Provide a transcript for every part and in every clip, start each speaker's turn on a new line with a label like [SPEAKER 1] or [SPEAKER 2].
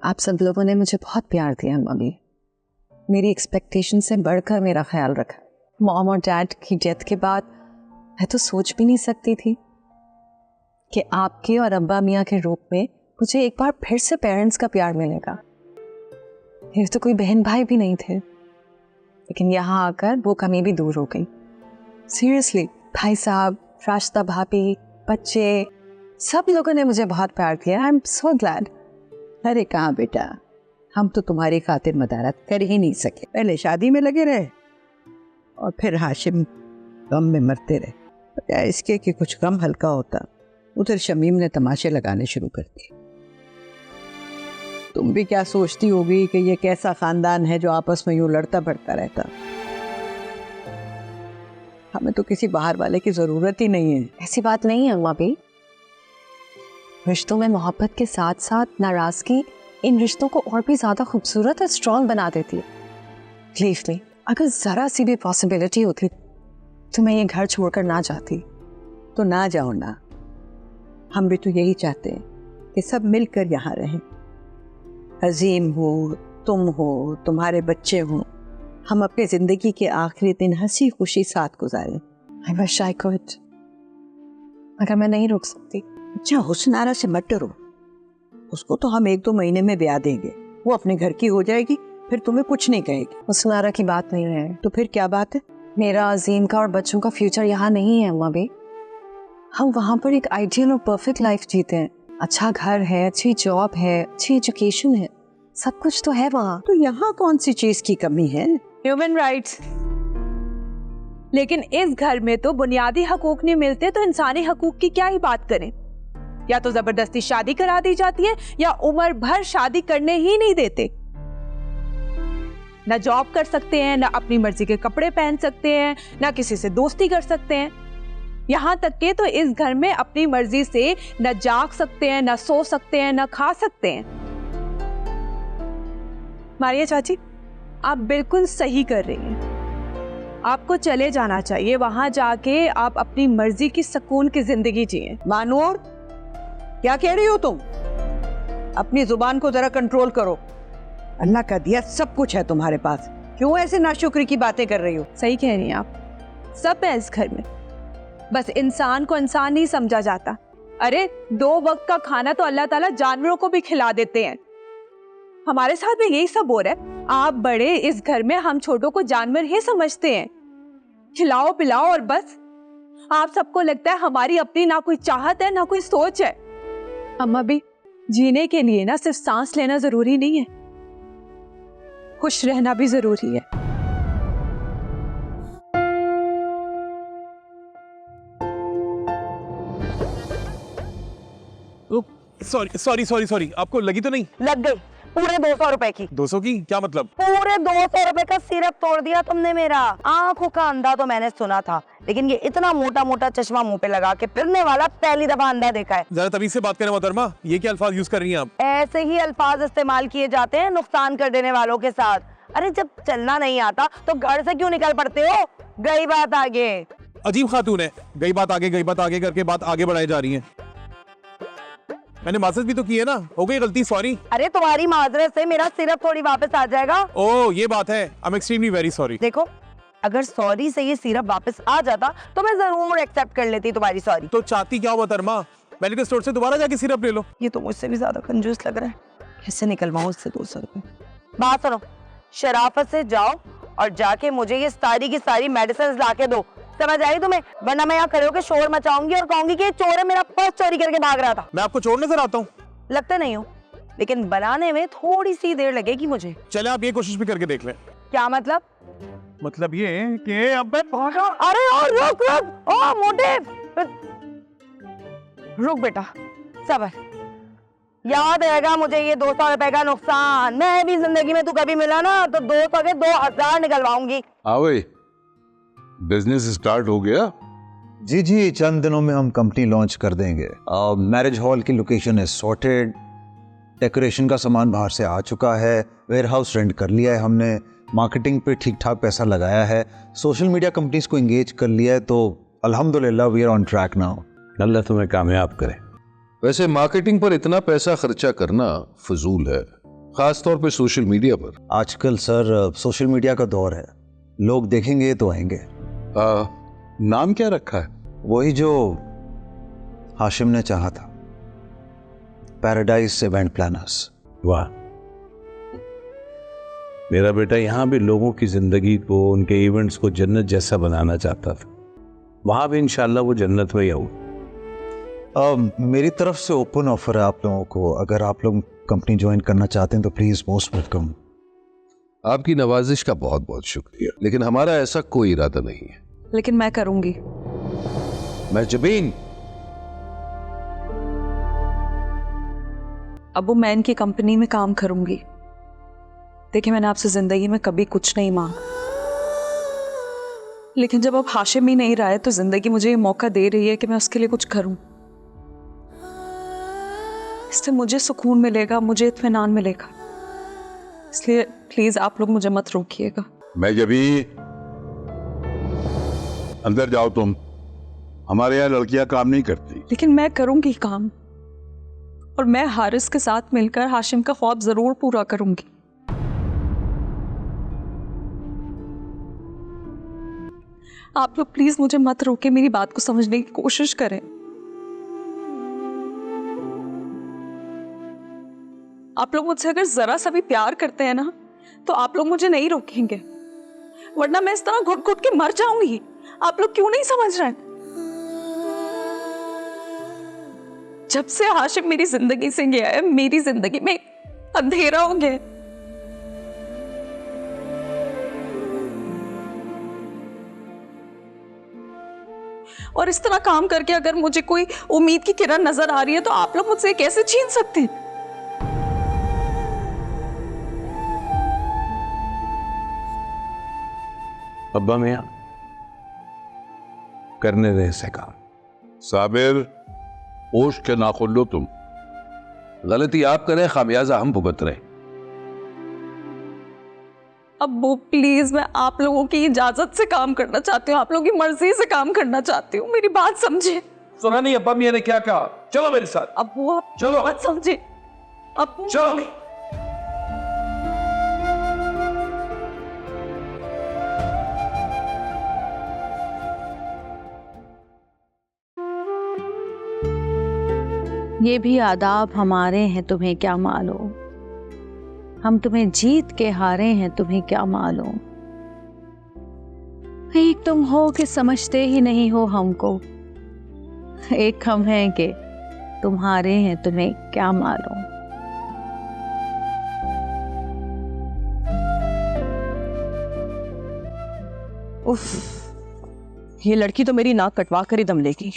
[SPEAKER 1] आप सब लोगों ने मुझे बहुत प्यार दिया मम्मी, मेरी एक्सपेक्टेशन से बढ़कर मेरा ख्याल रखा। मॉम और डैड की डेथ के बाद मैं तो सोच भी नहीं सकती थी कि आपके और अब्बा मियाँ के रूप में मुझे एक बार फिर से पेरेंट्स का प्यार मिलेगा। मेरे तो कोई बहन भाई भी नहीं थे, लेकिन यहाँ आकर वो कमी भी दूर हो गई। सीरियसली, भाई साहब, रास्ता भाभी, बच्चे, सब लोगों ने मुझे बहुत प्यार दिया। I am so glad.
[SPEAKER 2] अरे कहाँ बेटा, हम तो तुम्हारी खातिर मदारत कर ही नहीं सके। पहले शादी में लगे रहे और फिर हाशिम गम में मरते रहे। बजाय इसके कि कुछ गम हल्का होता, उधर शमीम ने तमाशे लगाने शुरू कर दिए। तुम भी क्या सोचती होगी कि ये कैसा खानदान है जो आपस में यूं लड़ता बढ़ता रहता। हमें तो किसी बाहर वाले की जरूरत ही नहीं है।
[SPEAKER 1] ऐसी बात नहीं है अम्मा भी। रिश्तों में मोहब्बत के साथ साथ नाराजगी इन रिश्तों को और भी ज्यादा खूबसूरत और स्ट्रॉन्ग बना देती है। बिलीव मी, अगर जरा सी भी पॉसिबिलिटी होती तो मैं ये घर छोड़कर ना जाती।
[SPEAKER 2] तो ना जाओ ना, हम भी तो यही चाहते हैं कि सब मिलकर यहाँ रहें। अजीम हो, तुम हो, तुम्हारे बच्चे हो, हम अपनी जिंदगी के आखिरी दिन हंसी खुशी साथ गुजारें।
[SPEAKER 1] I wish I could, मगर मैं नहीं रुक सकती।
[SPEAKER 2] अच्छा, हुस्नारा से मत डरो, उसको तो हम 1-2 महीने में ब्याह देंगे। वो अपने घर की हो जाएगी, फिर तुम्हें कुछ नहीं कहेगी।
[SPEAKER 1] हुस्नारा की बात नहीं है।
[SPEAKER 2] तो फिर क्या बात है?
[SPEAKER 1] मेरा, अजीम का और बच्चों का फ्यूचर यहाँ नहीं है अम्मा भी। हम वहाँ पर एक आइडियल और परफेक्ट लाइफ जीते हैं। अच्छा घर है, अच्छी जॉब है, अच्छी एजुकेशन है, सब कुछ तो है वहाँ।
[SPEAKER 2] तो यहाँ कौन सी चीज की कमी है?
[SPEAKER 3] Human rights. लेकिन इस घर में तो बुनियादी हकूक नहीं मिलते, तो इंसानी हकूक की क्या ही बात करें। या तो जबरदस्ती शादी करा दी जाती है या उम्र भर शादी करने ही नहीं देते। ना जॉब कर सकते हैं, ना अपनी मर्जी के कपड़े पहन सकते हैं, ना किसी से दोस्ती कर सकते हैं। यहाँ तक के तो इस घर में अपनी मर्जी से न जाग सकते हैं, न सो सकते हैं, न खा सकते हैं। मारिया चाची, आप बिल्कुल सही कर रही हैं। आपको चले जाना चाहिए, वहां जाके आप अपनी मर्जी की सुकून की जिंदगी जिए।
[SPEAKER 2] मानूर, क्या कह रही हो तुम? अपनी जुबान को जरा कंट्रोल करो। अल्लाह का दिया सब कुछ है तुम्हारे पास, क्यों ऐसे नाशुक्री की बातें कर रही हो?
[SPEAKER 3] सही कह रही हैं आप, सब है इस घर में, बस इंसान को इंसान नहीं समझा जाता। अरे 2 वक्त का खाना तो अल्लाह ताला जानवरों को भी खिला देते हैं। हमारे साथ भी यही सब हो रहा है। आप बड़े इस घर में हम छोटों को जानवर ही समझते हैं, खिलाओ पिलाओ और बस। आप सबको लगता है हमारी अपनी ना कोई चाहत है ना कोई सोच है। अम्मा भी, जीने के लिए ना सिर्फ सांस लेना जरूरी नहीं है, खुश रहना भी जरूरी है।
[SPEAKER 4] सॉरी, आपको लगी तो नहीं?
[SPEAKER 5] लग गई। पूरे 200 रुपए की।
[SPEAKER 4] 200 की क्या मतलब?
[SPEAKER 5] पूरे 200 रुपए का सिरप तोड़ दिया तुमने मेरा। आंखों का अंधा तो मैंने सुना था, लेकिन ये इतना मोटा मोटा चश्मा मुंह पे लगा के फिरने वाला पहली दफा अंधा देखा है।
[SPEAKER 4] जरा तमीज से बात करें मोहतरमा, ये क्या अल्फाज यूज कर रही हैं आप?
[SPEAKER 5] ऐसे ही अल्फाज इस्तेमाल किए जाते हैं नुकसान कर देने वालों के साथ। अरे जब चलना नहीं आता तो घर से क्यों निकल पड़ते हो? गई बात आगे।
[SPEAKER 4] अजीब खातून है, गई बात आगे करके बात आगे बढ़ाई जा रही है। मैंने माजरत भी तो की है ना, हो गई गलती, सॉरी।
[SPEAKER 5] अरे तुम्हारी माजरत से मेरा सिरप थोड़ी वापस आ जाएगा।
[SPEAKER 4] ओह ये बात है, I am extremely very sorry.
[SPEAKER 5] देखो, अगर सॉरी से ये सिरप वापस आ जाता तो मैं जरूर एक्सेप्ट कर लेती तुम्हारी सॉरी।
[SPEAKER 4] तो चाहती क्या हो मोहतरमा? मेडिकल स्टोर से दोबारा जाके सिरप ले लो।
[SPEAKER 5] ये तो मुझसे भी ज्यादा कंजूस लग रहा है। कैसे निकलवाऊं इससे 200 रुपए? बात सुनो, शराफत से जाओ और जाके मुझे ये सारी की सारी मेडिसिन ला के दो, समझ आई तुम्हें? वरना मैं यहाँ खड़े होकर शोर मचाऊंगी और कहूंगी कि चोर है, मेरा पर्स चोरी करके भाग रहा था।
[SPEAKER 4] मैं आपको चोर नजर आता हूँ?
[SPEAKER 5] लगता नहीं हो, लेकिन बनाने में थोड़ी सी देर लगेगी मुझे।
[SPEAKER 4] चले आप ये कोशिश भी करके देख लें।
[SPEAKER 5] क्या मतलब?
[SPEAKER 4] मतलब ये कि अब मैं
[SPEAKER 5] अरे और रुक रुक, ओ मोटे, रुक बेटा, सबर। याद रहेगा मुझे ये 200 रुपए का नुकसान। मैं भी जिंदगी में तू कभी मिला ना तो 200 के 2000 निकलवाऊंगी।
[SPEAKER 6] आवे, बिजनेस स्टार्ट हो गया?
[SPEAKER 7] जी, चंद दिनों में हम कंपनी लॉन्च कर देंगे। मैरिज हॉल की लोकेशन है सॉर्टेड, डेकोरेशन का सामान बाहर से आ चुका है, वेयर हाउस रेंट कर लिया है हमने, मार्केटिंग पे ठीक ठाक पैसा लगाया है, सोशल मीडिया कंपनीज को एंगेज कर लिया है, तो अल्हम्दुलिल्लाह we are on track now.
[SPEAKER 6] अल्लाह तुम्हें कामयाब करे। वैसे मार्केटिंग पर इतना पैसा खर्चा करना फजूल है। खास तौर पे सोशल मीडिया पर।
[SPEAKER 7] आजकल सर सोशल मीडिया का दौर है, लोग देखेंगे तो आएंगे।
[SPEAKER 6] नाम क्या रखा है?
[SPEAKER 7] वही जो हाशिम ने चाहा था, पैराडाइज इवेंट प्लानर्स।
[SPEAKER 8] वाह, मेरा बेटा यहाँ भी लोगों की जिंदगी को, उनके इवेंट्स को जन्नत जैसा बनाना चाहता था। वहां भी इंशाल्लाह वो जन्नत में ही आऊँ।
[SPEAKER 7] मेरी तरफ से ओपन ऑफर है आप लोगों को, अगर आप लोग कंपनी ज्वाइन करना चाहते हैं तो प्लीज मोस्ट वेलकम।
[SPEAKER 6] आपकी नवाजिश का बहुत बहुत शुक्रिया, लेकिन हमारा ऐसा कोई इरादा नहीं है।
[SPEAKER 3] लेकिन मैं करूंगी।
[SPEAKER 8] महजबीन,
[SPEAKER 3] अबू मैं इनकी कंपनी में काम करूंगी। देखिए मैंने आपसे जिंदगी में कभी कुछ नहीं मांगा, लेकिन जब अब हाशिम ही नहीं रहा है तो जिंदगी मुझे ये मौका दे रही है कि मैं उसके लिए कुछ करूं। इससे मुझे सुकून मिलेगा, मुझे इत्मीनान मिलेगा। इसलिए प्लीज आप लोग मुझे मत रोकिएगा।
[SPEAKER 6] मैं जब भी अंदर जाओ, तुम हमारे यहाँ लड़कियां काम नहीं करती।
[SPEAKER 3] लेकिन मैं करूंगी काम, और मैं हारिस के साथ मिलकर हाशिम का ख्वाब जरूर पूरा करूंगी। आप लोग प्लीज मुझे मत रोके, मेरी बात को समझने की कोशिश करें। आप लोग मुझसे अगर जरा सा भी प्यार करते हैं ना, तो आप लोग मुझे नहीं रोकेंगे, वरना मैं इस तरह घुट घुट के मर जाऊंगी। आप लोग क्यों नहीं समझ रहे हैं? जब से हाशिम मेरी जिंदगी से गया है, मेरी जिंदगी में अंधेरा हो गया। और इस तरह काम करके अगर मुझे कोई उम्मीद की किरण नजर आ रही है तो आप लोग मुझसे कैसे छीन सकते हैं?
[SPEAKER 8] अब्बा मियां, करने दे ऐसे काम।
[SPEAKER 6] साबिर, होश के नाखुन लो तुम।
[SPEAKER 8] गलती आप करें, खामियाजा हम भुगत रहे।
[SPEAKER 3] अब वो प्लीज, मैं आप लोगों की इजाजत से काम करना चाहती हूँ, आप लोगों की मर्जी से काम करना चाहती हूँ। मेरी बात समझे।
[SPEAKER 8] सुना नहीं अब्बा मियां ने क्या कहा? चलो मेरे साथ।
[SPEAKER 3] अब वो आप
[SPEAKER 8] चलो।
[SPEAKER 3] बात समझे। अब
[SPEAKER 8] चलो।
[SPEAKER 9] ये भी आदाब हमारे हैं, तुम्हें क्या मालूम। हम तुम्हें जीत के हारे हैं, तुम्हें क्या मालूम। एक तुम हो कि समझते ही नहीं हो हमको, एक हम हैं कि तुम्हारे हैं, तुम्हें क्या मालूम।
[SPEAKER 5] उफ, ये लड़की तो मेरी नाक कटवा कर ही दम लेगी।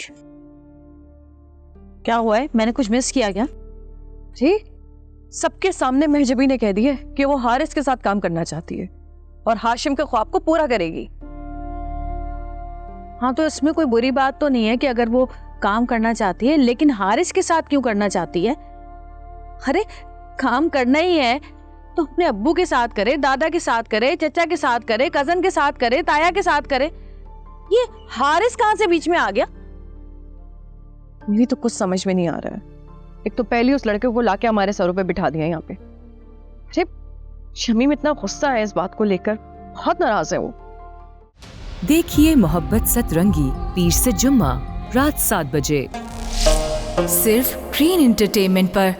[SPEAKER 9] क्या हुआ है? मैंने कुछ मिस किया क्या?
[SPEAKER 5] ठीक, सबके सामने महजबी ने कह दिया कि वो हारिस के साथ काम करना चाहती है और हाशिम के ख्वाब को पूरा करेगी।
[SPEAKER 9] हाँ, तो इसमें कोई बुरी बात तो नहीं है कि अगर वो काम करना चाहती है, लेकिन हारिस के साथ क्यों करना चाहती है? अरे काम करना ही है तो अपने अब्बू के साथ करे, दादा के साथ करे, चचा के साथ करे, कजन के साथ करे, ताया के साथ करे। ये हारिस कहाँ से बीच में आ गया?
[SPEAKER 5] मेरी तो कुछ समझ में नहीं आ रहा है। एक तो पहले उस लड़के को लाके हमारे सरों पे बिठा दिया यहाँ पे। अरे शमीम इतना गुस्सा है इस बात को लेकर, बहुत नाराज है वो।
[SPEAKER 10] देखिए मोहब्बत सतरंगी पीर से जुम्मा रात 7 बजे सिर्फ ग्रीन एंटरटेनमेंट पर।